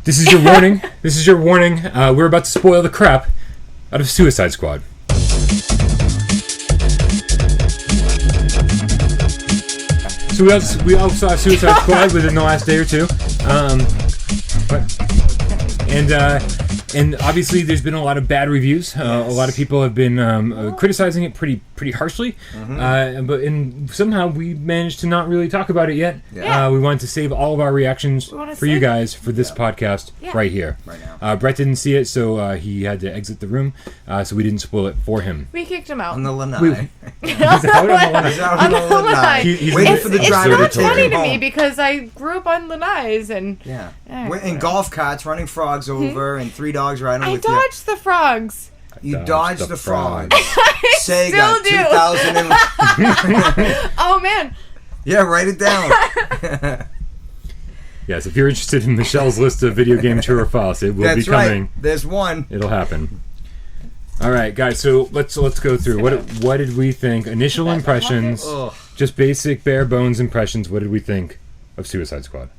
This is your warning. This is your warning. We're about to spoil the crap out of Suicide Squad. So we also have Suicide Squad within the last day or two. And obviously there's been a lot of bad reviews. A lot of people have been criticizing it pretty harshly. But somehow we managed to not really talk about it yet. We wanted to save all of our reactions for you guys for this podcast right here. Right now. Brett didn't see it, so he had to exit the room. So we didn't spoil it for him. We kicked him out. On the lanai. He's out on the lanai. He's out on the lanai. He's waiting for the driver to It's take not funny him to home. me because I grew up on lanais and... Yeah. We're in golf carts, running frogs over, and 3 dogs riding I with you. dodged the frogs. You dodged the frogs. I Sega, still do. 2000 and... Oh, man. Yeah, write it down. Yes, if you're interested in Michelle's list of video game true or false, it will be coming. Right. There's one. It'll happen. All right, guys. So let's go through. What did we think? Initial impressions, just basic bare bones impressions. What did we think of Suicide Squad?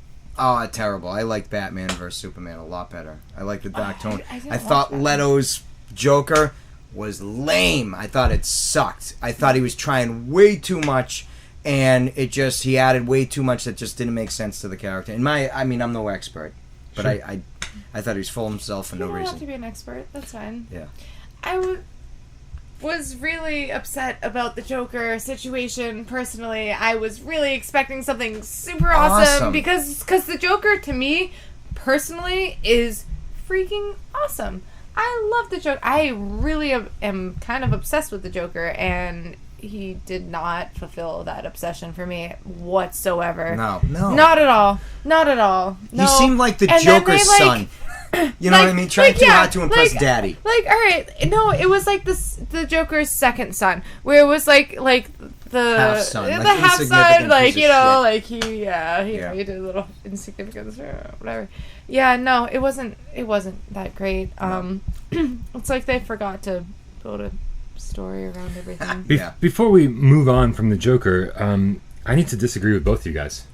Oh, terrible. I like Batman vs. Superman a lot better. I like the dark tone. I thought Leto's Joker was lame. I thought it sucked. I thought he was trying way too much, and he added way too much that just didn't make sense to the character. I'm no expert, but sure. I thought he was full of himself for no reason. You don't have to be an expert. That's fine. Yeah. I was really upset about the Joker situation personally. I was really expecting something super awesome because the Joker to me personally is freaking awesome. I love the Joker. I really am kind of obsessed with the Joker, and he did not fulfill that obsession for me whatsoever. No. Not at all. No. He seemed like the Joker's son. You know what I mean? Trying too hard to impress Daddy. All right, no, it was like the Joker's second son, where it was like the half son, he did a little insignificance or whatever. Yeah, no, it wasn't that great. It's like they forgot to build a story around everything. Before we move on from the Joker, I need to disagree with both of you guys.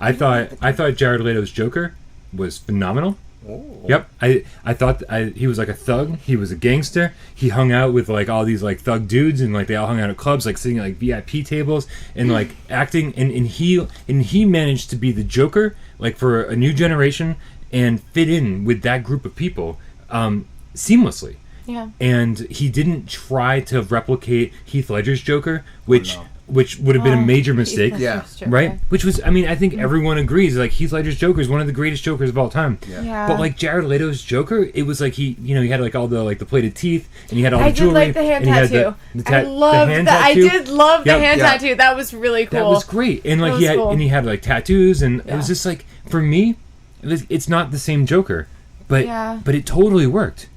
I thought Jared Leto's Joker was phenomenal. Oh. Yep, I thought he was like a thug. He was a gangster. He hung out with like all these like thug dudes, and like they all hung out at clubs, like sitting at like VIP tables and like acting. And he managed to be the Joker, like for a new generation, and fit in with that group of people seamlessly. Yeah. And he didn't try to replicate Heath Ledger's Joker, which would have been a major mistake. Yeah. Right? Which was, I think everyone agrees, like, Heath Ledger's Joker is one of the greatest Jokers of all time. Yeah. But, like, Jared Leto's Joker, it was like he had, like, all the, like, the plated teeth, and he had all the jewelry. I did like the hand tattoo. I loved that. I did love the hand tattoo. That was really cool. That was great. And, like, he had, like, tattoos, and it was just, like, for me, it's not the same Joker. But it totally worked.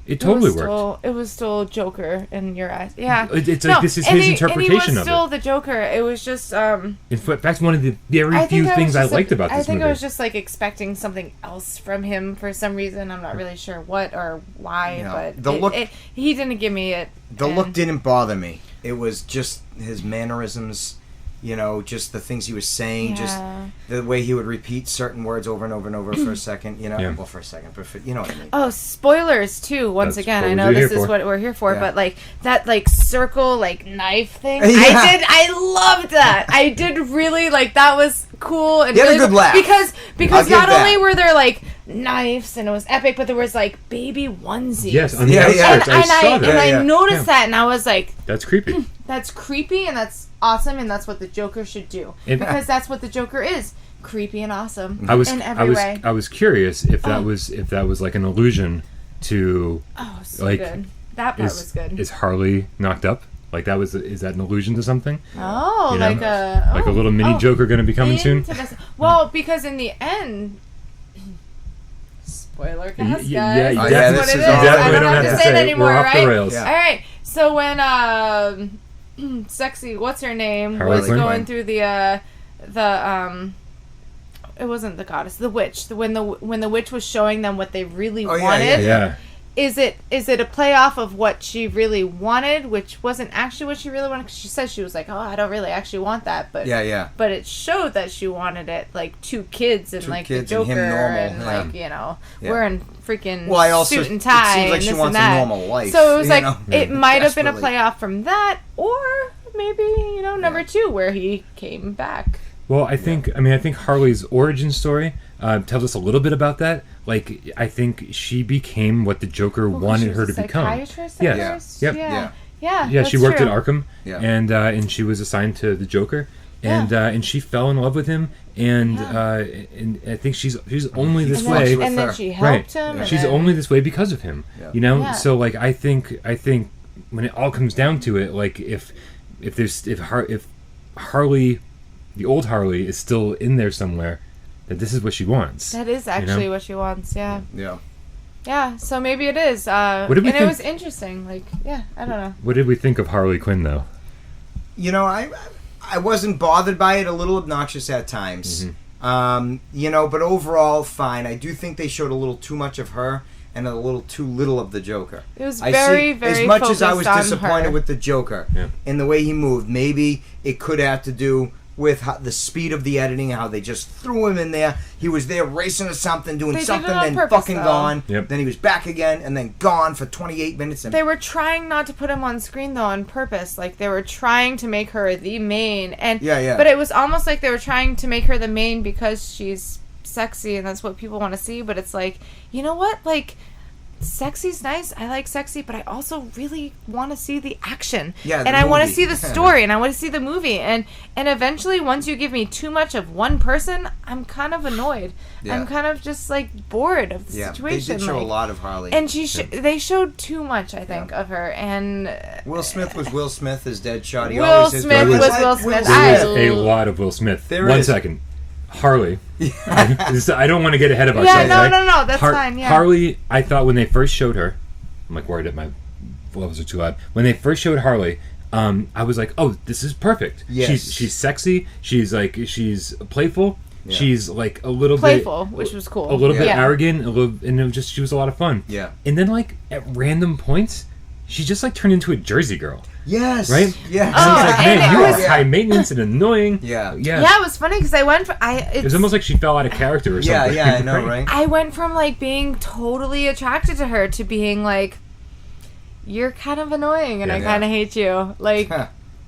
It totally worked. It was still Joker in your eyes. Yeah. It's like this is his interpretation of it. And he was still the Joker. It was just... in fact, that's one of the very few things I liked about this movie. I think I was just like expecting something else from him for some reason. I'm not really sure what or why, but he didn't give me it. The look didn't bother me. It was just his mannerisms... just the things he was saying, just the way he would repeat certain words over and over and over for a second, well, for a second, but you know what I mean. Oh, spoilers too, once again. I know this is what we're here for, but like that circle, knife thing, I loved that. I did really, that was cool. And you had a good laugh. Because not only were there, knives, and it was epic, but there was, baby onesies. Yes, on the outskirts, I saw that. And I noticed that, and I was like... That's creepy. That's creepy, and that's awesome, and that's what the Joker should do. Because that's what the Joker is. Creepy and awesome in every way. I was curious if that was like an allusion to... Oh, so good. That part was good. Is Harley knocked up? Is that an allusion to something? Oh, like a little mini Joker going to be coming soon? Well, because in the end... Spoilercast, guys. Yeah, that's what it is. I don't have to say it anymore, we're off right? the rails. Yeah. All right. So when sexy, what's her name, Harley was Quinn. going through the it wasn't the goddess, the witch. When the witch was showing them what they really wanted. Yeah. is it a playoff of what she really wanted, which wasn't actually what she really wanted? Because she said she was like, oh, I don't really actually want that, but but it showed that she wanted it, like 2 kids and like the Joker and like wearing freaking suit and tie. It seems like and she this wants and that. a normal life. So it was like it might have been a Desperately. playoff from that, or maybe number 2 where he came back. Well, I think Harley's origin story tells us a little bit about that. Like, I think she became what the Joker wanted her to become. Yeah, she worked at Arkham, and she was assigned to the Joker, and she fell in love with him, and I think she's only this way. And then she helped him. And she's only this way because of him. So like I think when it all comes down to it, like if Harley, the old Harley, is still in there somewhere, that this is what she wants. That is actually what she wants. Yeah. Yeah. So maybe it is. It was interesting. Like, I don't know. What did we think of Harley Quinn, though? I wasn't bothered by it. A little obnoxious at times. But overall, fine. I do think they showed a little too much of her and a little too little of the Joker. It was very as much as I was focused on disappointed her. with the Joker in the way he moved. Maybe it could have to do with the speed of the editing, how they just threw him in there. He was there racing to something, doing something, then purpose, fucking though. gone. Yep. Then he was back again, and then gone for 28 minutes. And They were trying not to put him on screen, though, on purpose. Like, they were trying to make her the main. And But it was almost like they were trying to make her the main because she's sexy, and that's what people want to see. But it's like, you know what? Like, sexy's nice. I like sexy, but I also really want to see the action. Yeah, and I want to see the story, and I want to see the movie. And eventually, once you give me too much of one person, I'm kind of annoyed. Yeah. I'm kind of just like bored of the situation. They did show like, a lot of Harley. and they showed too much, I think, of her. And Will Smith was Will Smith as Deadshot. Will Smith was Will Smith. There was a lot of Will Smith. One second. Harley. I don't want to get ahead of ourselves. Yeah, no, that's fine. Yeah. Harley, I thought when they first showed her, I'm like worried that my levels are too loud. When they first showed Harley, I was like, oh, this is perfect. Yes. She's sexy. She's playful. Yeah. She's like a little playful, bit, which was cool. A little bit arrogant. And she was a lot of fun. Yeah. And then like at random points, she just like turned into a Jersey girl. Yes. Right? Yes. I was like, man, you are high maintenance and annoying. Yeah. Yeah, it was funny because I went from... It was almost like she fell out of character or something. Yeah, I know, right? I went from, like, being totally attracted to her to being, like, you're kind of annoying and I kind of hate you. Like...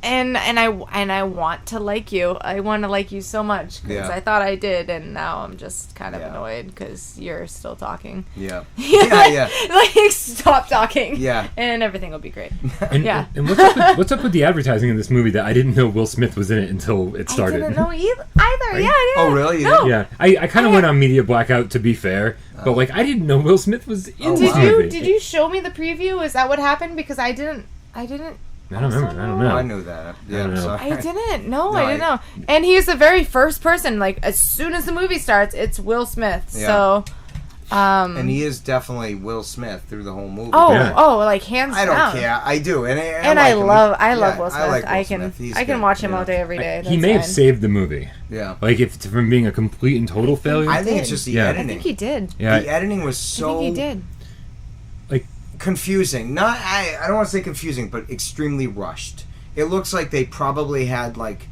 And I want to like you. I want to like you so much because I thought I did, and now I'm just kind of annoyed because you're still talking. Yeah. Like, stop talking. Yeah. And everything will be great. And what's up with the advertising in this movie that I didn't know Will Smith was in it until it started? I didn't know either. Right? Yeah. Oh, really? No. Yeah. I kind of went on media blackout, to be fair, but like I didn't know Will Smith was in this movie. Did you show me the preview? Is that what happened? Because I didn't. I don't remember. I don't know. I knew that. Yeah, I'm sorry. I didn't. No, I didn't know. And he's the very first person. Like, as soon as the movie starts, it's Will Smith. Yeah. So, and he is definitely Will Smith through the whole movie. Like hands down. I don't care. I do, and I like love Will Smith. I like Will I can Smith. I can watch him all day, every day. He may have saved the movie. Yeah. Like if it's from being a complete and total failure. I think it's just the editing. I think he did. Yeah. The editing was so. I think he did. Like confusing. I don't want to say confusing, but extremely rushed. It looks like they probably had like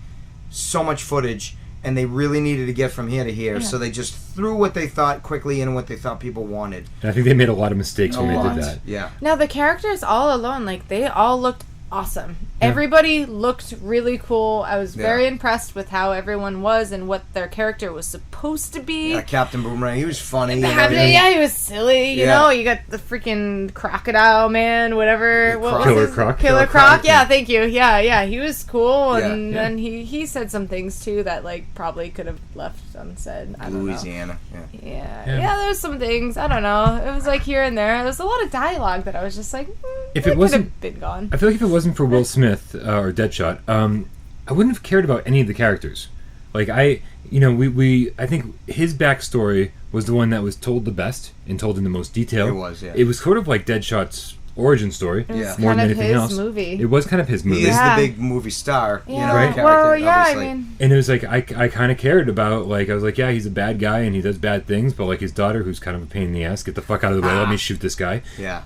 so much footage and they really needed to get from here to here, so they just threw what they thought quickly in and what they thought people wanted. And I think they made a lot of mistakes when they did that. Yeah. Now the characters all alone, like they all looked awesome. Yeah. Everybody looked really cool. I was very impressed with how everyone was and what their character was supposed to be. Yeah, Captain Boomerang, he was funny. He was silly. You know, you got the freaking crocodile man, whatever. Killer Croc. Killer Croc. Yeah, thank you. Yeah, he was cool, and then he said some things too that like probably could have left unsaid. I don't know. Louisiana. Yeah, there was some things. I don't know. It was like here and there. There was a lot of dialogue that I was just like, if it wasn't, could have been gone. I feel like if it wasn't for Will Smith or Deadshot, I wouldn't have cared about any of the characters. Like I think his backstory was the one that was told the best and told in the most detail. It was, yeah. It was sort of like Deadshot's origin story It was more kind than of anything his else. movie. It was kind of his movie. He is Yeah. the big movie star, Yeah. you know, Right. character, Well, yeah, obviously. I mean, And it was like I kind of cared about, like, I was like, yeah, he's a bad guy and he does bad things, but like his daughter, who's kind of a pain in the ass, get the fuck out of the way, let me shoot this guy. Yeah.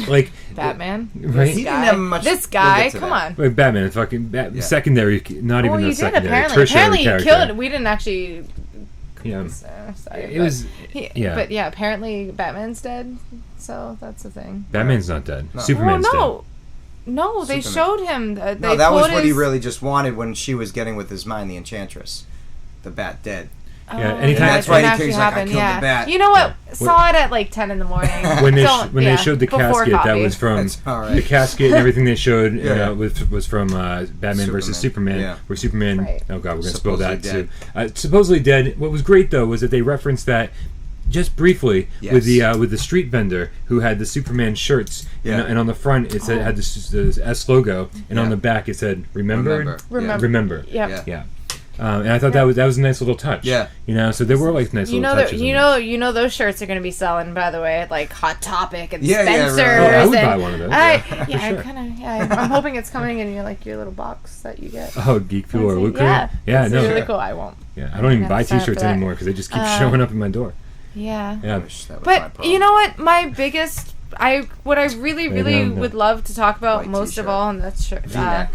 Like Batman. right? He didn't have much. This we'll guy, get to come that. on. Like Batman, fucking secondary, not even Well, a you did secondary, apparently. tertiary Apparently, he character. killed. We didn't actually. Yeah, Sorry, it but was. Yeah, But yeah, apparently Batman's dead. So that's the thing. Batman's not dead. No. Superman's well, no, they Superman. showed him. They No, that was pulled what he his- really just wanted when she was getting with his mind, the Enchantress. The Bat dead. Yeah, Oh, anytime- And that's why it he actually thinks, like, I happened, killed the yeah. bat. You know what? Yeah. Saw it at like 10 in the morning. dead. When they Yeah, showed the before casket, that coffee. was from That's all right. the casket and everything they showed. Yeah. Was from Batman versus Superman, Yeah. where Superman. Right. Oh god, we're gonna spoil that Supposedly too. Supposedly dead. What was great though was that they referenced that. Just briefly with the street vendor who had the Superman shirts, Yeah. and on the front it said had the S logo, and on Yeah. the back it said remembered. Remember. Yep. Yeah. Yeah. And I thought that was a nice little touch. Yeah. You know, so there were like nice You little know touches. that in you it. know those shirts are going to be selling, by the way, at like Hot Topic and Yeah, yeah, right. Spencer's. Oh, I would and buy one of those. I sure. kind of I'm hoping it's coming in your little box that you get. Oh, Geek Fuel or Loot Crate? Yeah, Yeah, it's no. really cool. I won't. Yeah, I don't even Yeah, buy sign up T-shirts for that. anymore because they just keep showing up in my door. Yeah. Yeah. I wish that was my But problem. you know what? My biggest, what I really, really no. would love to talk about White most t-shirt. of all, and that's V-neck.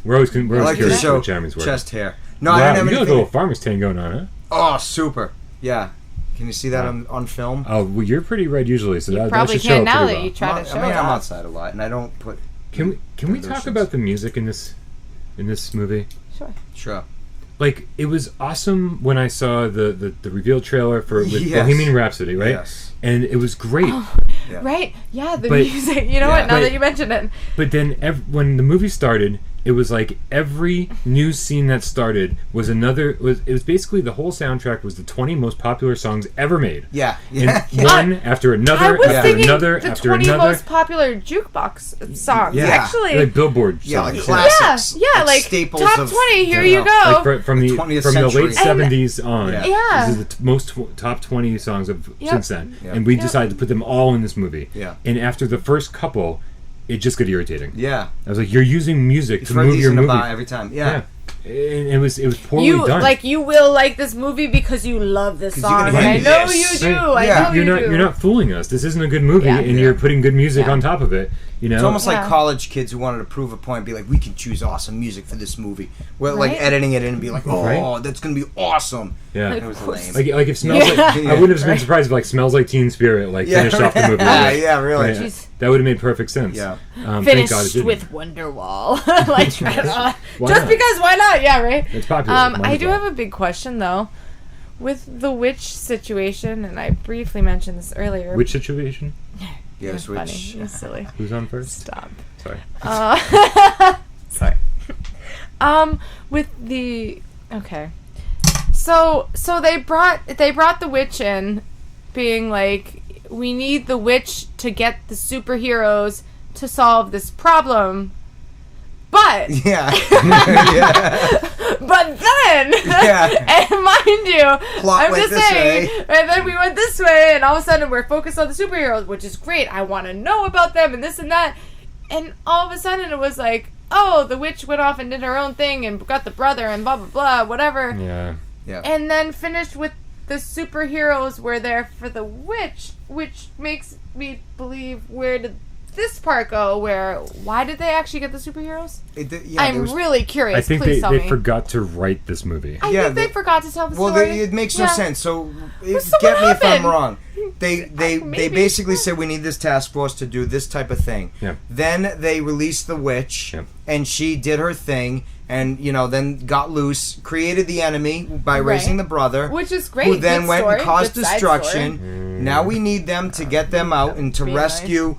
We're always I like to curious show what Jeremy's wearing. chest hair. No, I Wow, don't you have got a anything. little farmer's tan going on, huh? Oh, super. Yeah. Can you see that Wow. on film? Oh, well, you're pretty red usually, so that probably should show can up now pretty that well. you try to show I'm it. outside a lot, and I don't put. Can we talk Illusions. about the music in this movie? Sure. Sure. Like, it was awesome when I saw the reveal trailer with Yes. Bohemian Rhapsody, right? Yes. And it was great. Yeah. Right? Yeah, the But- music. You know Yeah. what? Now But- that you mention it. But then when the movie started, it was like every new scene that started was it was basically the whole soundtrack was the 20 most popular songs ever made. Yeah. And Yeah. one after I another was after thinking another the after 20 another. most popular jukebox songs. Yeah. Actually, Like Billboard Yeah, like songs. classics. yeah, like staples top of 20. Here you you know, go. Like from the 20th from the late century. 70s on. Yeah. Yeah. This is the most top 20 songs of Yep. since then. Yep. And we Yep. decided to put them all in this movie. Yeah. And after the first couple, it just got irritating. Yeah. I was like, you're using music You've to heard move these your in a movie. bar every time. Yeah. And it was poorly You done. you will like this movie because you love this 'Cause you're song. gonna And I hate know this. you do. Right. I Yeah. know you do. You're not fooling us. This isn't a good movie, Yeah. and Yeah. you're putting good music Yeah. on top of it. You know, It's almost like Yeah. college kids who wanted to prove a point, be like, we can choose awesome music for this movie. Well, like Right. editing it in and be like, oh, Right. that's gonna be awesome. yeah. It was lame. Like if smells Yeah. like I wouldn't have been surprised if like Smells Like Teen Spirit finished off the movie. Yeah, Right? yeah, really. Right. Jeez. That would have made perfect sense. Yeah. Thank God it Finished didn't. with Wonderwall. Why just not? because, why not? Yeah, right? It's popular. Might I as do well. have a big question, though. With the witch situation, and I briefly mentioned this earlier. Which situation? Yes, You're funny. which. You're silly. Who's on first? Stop. Sorry. Sorry. With the okay, so they brought the witch in, being like, we need the witch to get the superheroes to solve this problem, but Yeah. Yeah. but then Yeah. and mind you, Plot I'm went just this saying, way. and then we went this way, and all of a sudden we're focused on the superheroes, which is great. I want to know about them and this and that, and all of a sudden it was like, oh, the witch went off and did her own thing and got the brother and blah blah blah, whatever, Yeah. Yeah. and then finished with the superheroes were there for the witch, which makes me believe, where did this part go? Why did they actually get the superheroes? Yeah, I'm there was- really curious. I think Please tell they me. forgot to write this movie. I Yeah, think they the- forgot to tell the Well, story. it makes no Yeah. sense. So, So get what me if I'm happened? wrong. They Maybe. basically said we need this task force to do this type of thing. Yeah. Then they released the witch, Yeah. and she did her thing, and then got loose, created the enemy by raising the brother, Which is great. who then Good went story, and caused good side destruction. story. Now we need them to get them out and to Be rescue.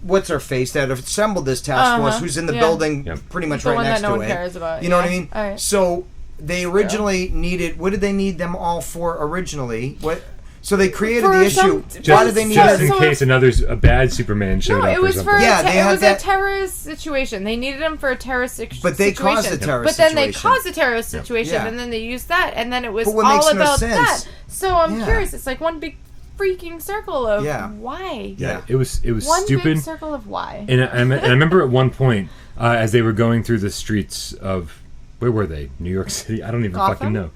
What's her face that assembled this task force? Who's in the yeah. building, Yep. pretty much The right one next that no to one it. cares about. You know what I Yeah. mean? Alright. So they originally needed. What did they need them all for originally? What? So they created For the issue. some- Why Just, did they need just in So- case a bad Superman showed No, up it or was something. for Yeah, they it had was that- a terrorist situation. They needed him for a terrorist situation. But they caused the terrorist But then they situation. caused a terrorist situation, Yeah. and then they used that, and then it was But what all makes no about sense- that. So I'm Yeah. curious. It's like one big freaking circle of Yeah. why. Yeah. It was One stupid. big circle of why. And I remember at one point, as they were going through the streets of, where were they? New York City? I don't even Gotham? fucking know.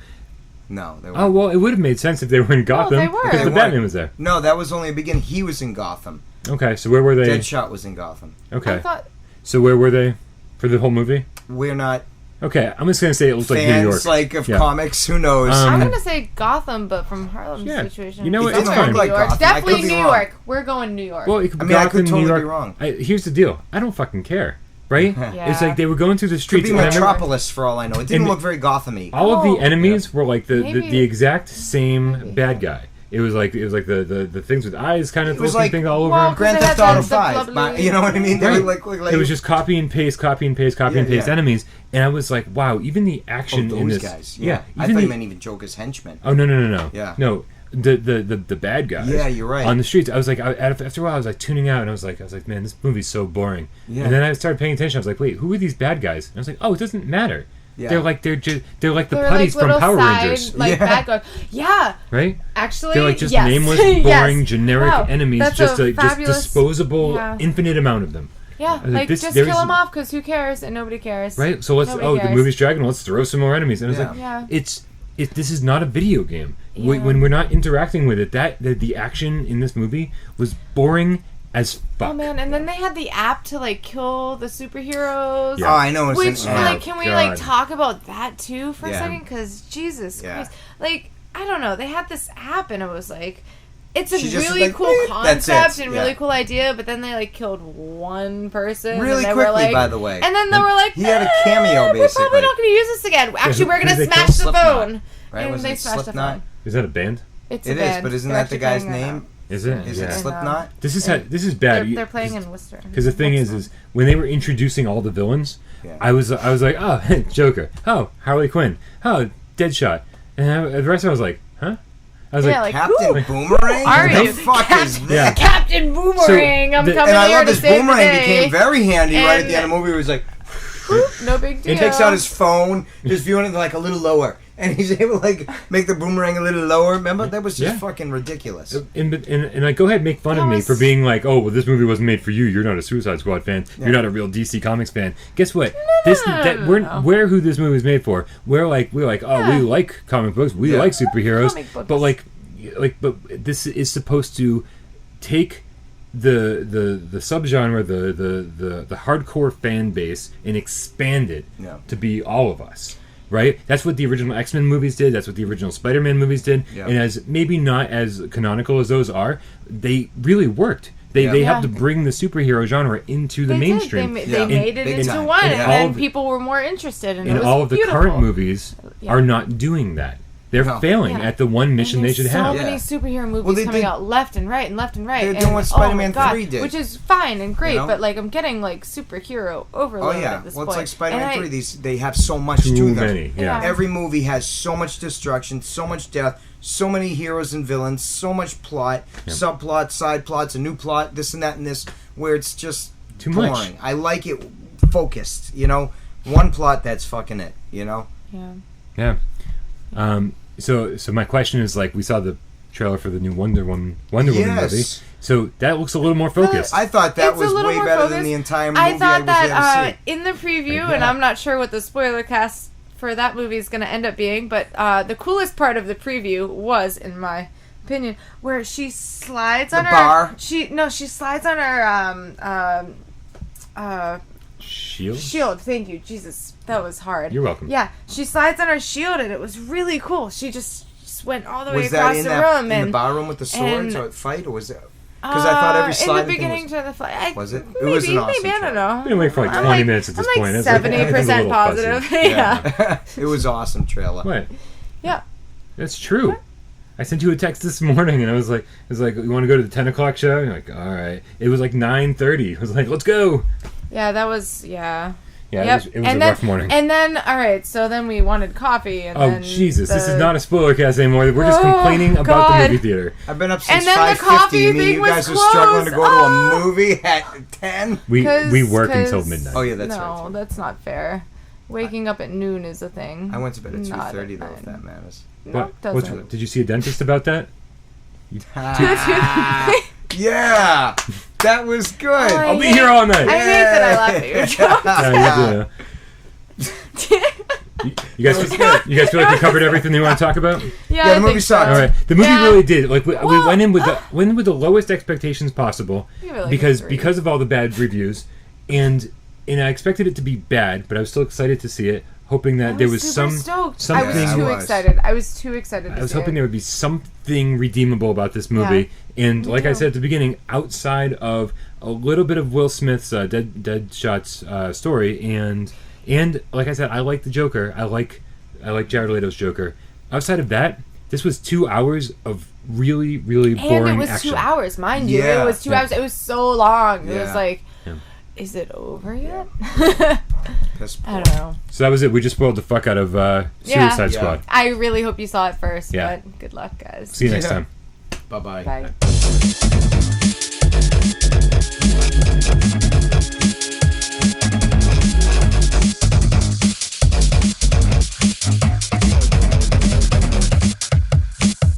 No, they Oh, weren't. well, it would have made sense if they were in Gotham. they were. Because They the weren't. Batman was there. No, that was only a beginning. He was in Gotham. Okay, so where were they? Deadshot was in Gotham. Okay. I thought So where were they for the whole movie? We're not Okay, I'm just going to say it looks like New York. fans like of Yeah. comics. Who knows? I'm gonna say Gotham, but from Harlem's Yeah. situation. You know what, It it's didn't fine. look like New York. Gotham. I Definitely could be New wrong. York. We're going New York. Well, it could be I mean, I Gotham, could totally New York. be wrong. Here's the deal. I don't fucking care, right? Yeah. It's like they were going through the Could streets. be and I remember Metropolis for all I know. It didn't And- look very Gotham-y. all of Oh. the enemies were like the Maybe. exact same Maybe. bad guy. It was like the things with eyes kind of It was looking like- things all over Well, him. Grand They had Theft Auto the 5. blah-blah-blah. You know what I mean? They Right. were like It was just copy and paste, copy and paste, copy Yeah, and paste yeah. enemies, and I was like, wow, even the oh, action in those this, guys. yeah, I even thought the, you meant even Joker's henchmen. oh no, Yeah. no, the bad guys, Yeah, you're right. on the streets. I was like, after a while, I was like tuning out, and I was like, man, this movie's so boring. Yeah. And then I started paying attention. I was like, wait, who are these bad guys? And I was like, oh, it doesn't matter. Yeah. They're like the They were putties from little Power side, Rangers, like Yeah. bad guys. Yeah, right? actually, They're like just yes. nameless, Yes. boring, generic Wow, enemies, that's just a just fabulous- disposable, yeah. infinite amount of them. Yeah, was like, like this- just there kill is- them off because who cares and nobody cares. Right? So let's. Nobody The cares. movie's dragging. Let's throw some more enemies. And I was like, Yeah. this is not a video game. Yeah. When we're not interacting with it, the action in this movie was boring as fuck. Oh man, and then they had the app to like kill the superheroes. Yeah. Oh, I know. It's Which, an like, app. can we God. like talk about that too for a Yeah. second? Because Jesus Yeah. Christ, like I don't know, they had this app and it was like, it's a She just really like, cool "Beep," that's it. concept and Yeah. really cool idea, but then they like killed one person. Really and they were quickly, like, by the way. And then they were like, He had a cameo, We're basically. probably not going to use this again. Actually, we're who going to did they smash kill? the Slipknot, phone. right? And Was they it smashed the Slipknot? phone. Is that a band? It's It a is, band. but isn't They're that the actually guy's playing that name? Is it? Is Yeah. it Slipknot? This is Yeah. this is bad. They're playing in Worcester. Because the thing is when they were introducing all the villains, Yeah. I was like, oh, Joker, oh, Harley Quinn, oh, Deadshot, and the rest of it I was like, huh? I was Yeah, like, like, Captain who Boomerang? are the you? fuck is this? Yeah. Captain Boomerang, I'm the- coming And I here love to this save the Boomerang day. became very handy right at the end And- of the movie. He was like, No big deal. he takes out his phone, just viewing it like a little lower. And he's able to like make the boomerang a little lower. Remember? That was just Yeah. fucking ridiculous. and like, go ahead and make fun of That me was- for being like, oh, well, this movie wasn't made for you. You're not a Suicide Squad fan. Yeah. You're not a real DC Comics fan. Guess what? no. We're who this movie was made for. We're like, oh, Yeah. we like comic books. We Yeah. like superheroes. Comic books. But this is supposed to take the subgenre, the hardcore fan base, and expand it Yeah. to be all of us. Right? That's what the original X-Men movies did. That's what the original Spider-Man movies did. Yeah. And as maybe not as canonical as those are, they really worked. They Yeah. they Yeah. have to bring the superhero genre into the They did. mainstream. They Yeah. made it Big into time. one, And and all then of the- people were more interested, and it And was all of the beautiful. current movies Yeah. are not doing that. They're No. failing Yeah. at the one mission And they there's should so have. many Yeah. superhero movies Well, they coming did- out left and right and left and right. They're and, doing what oh my Spider-Man God, 3 did. which is fine and great, You know? but like I'm getting like superhero Oh overload yeah. at this Well, point. it's like Spider-Man And 3. They have so much Too to them. many. Yeah. Yeah. Every movie has so much destruction, so much death, so many heroes and villains, so much plot, subplots, side plots, a new plot, this and that and this, where it's just Too boring. much. I like it focused, you know? One plot, that's fucking it, you know? yeah. Yeah. So my question is, like, we saw the trailer for the new Wonder Woman movie. Yes. So that looks a little more focused. I thought that It's a was little way more better focused. than the entire movie I thought was there to that see. in the preview, and Yeah. I'm not sure what the spoiler cast for that movie is going to end up being, but the coolest part of the preview was, in my opinion, where she slides on The her bar? She slides on her Shield? shield. Thank you, Jesus, that was hard. You're welcome. Yeah, she slides on her shield, and it was really cool. She just went all the way Was that across in the that room, in and the bar room with the swords and- or fight, or was it? Because I thought every sliding in the beginning thing to the fight. Was it? It Maybe, was an awesome maybe I don't trailer. know. We've been away for like I'm 20 minutes at this I'm point. like That's like- 70% it's a little positive. fuzzy. Yeah. it was awesome trailer. What? Yeah. That's true. I sent you a text this morning, and I was like, you want to go to the 10 o'clock show? And you're like, all right. It was like 9:30. I was like, let's go. Yeah, that was, yeah. Yeah, Yep. it was a rough morning. And then, all right, so then we wanted coffee. And Oh, then Jesus. This the- is not a spoiler cast anymore. We're just Oh, complaining about God. the movie theater. I've been up And since then the 5:50. coffee You mean thing you was guys are struggling to go closed. to Oh. a movie at 10? We work until midnight. Oh yeah, that's no, right. that's not fair. Waking up at noon is a thing. I went to bed at Not 2:30 though, if 9. that matters. No, it doesn't. Did you see a dentist about that? Yeah, that was good. Oh, I'll be here all night. I hate that I laughed at your jokes. You guys feel like we covered everything you want to talk about? Yeah, the movie sucked. All right, the movie really did. Like we went in with the lowest expectations possible because of all the bad reviews, and I expected it to be bad, but I was still excited to see it, hoping that there was something. I was too excited. I was too excited. I was hoping there would be something redeemable about this movie, and like I said at the beginning, outside of a little bit of Will Smith's Deadshot's story, and like I said, I like the Joker. I like Jared Leto's Joker. Outside of that, this was 2 hours of really, really boring action. And it was 2 hours, mind you. It was 2 hours. It was so long. It was like, is it over yet? I don't know. So that was it. We just spoiled the fuck out of Suicide Squad. I really hope you saw it first, but good luck, guys. See you next time. Bye-bye. Bye.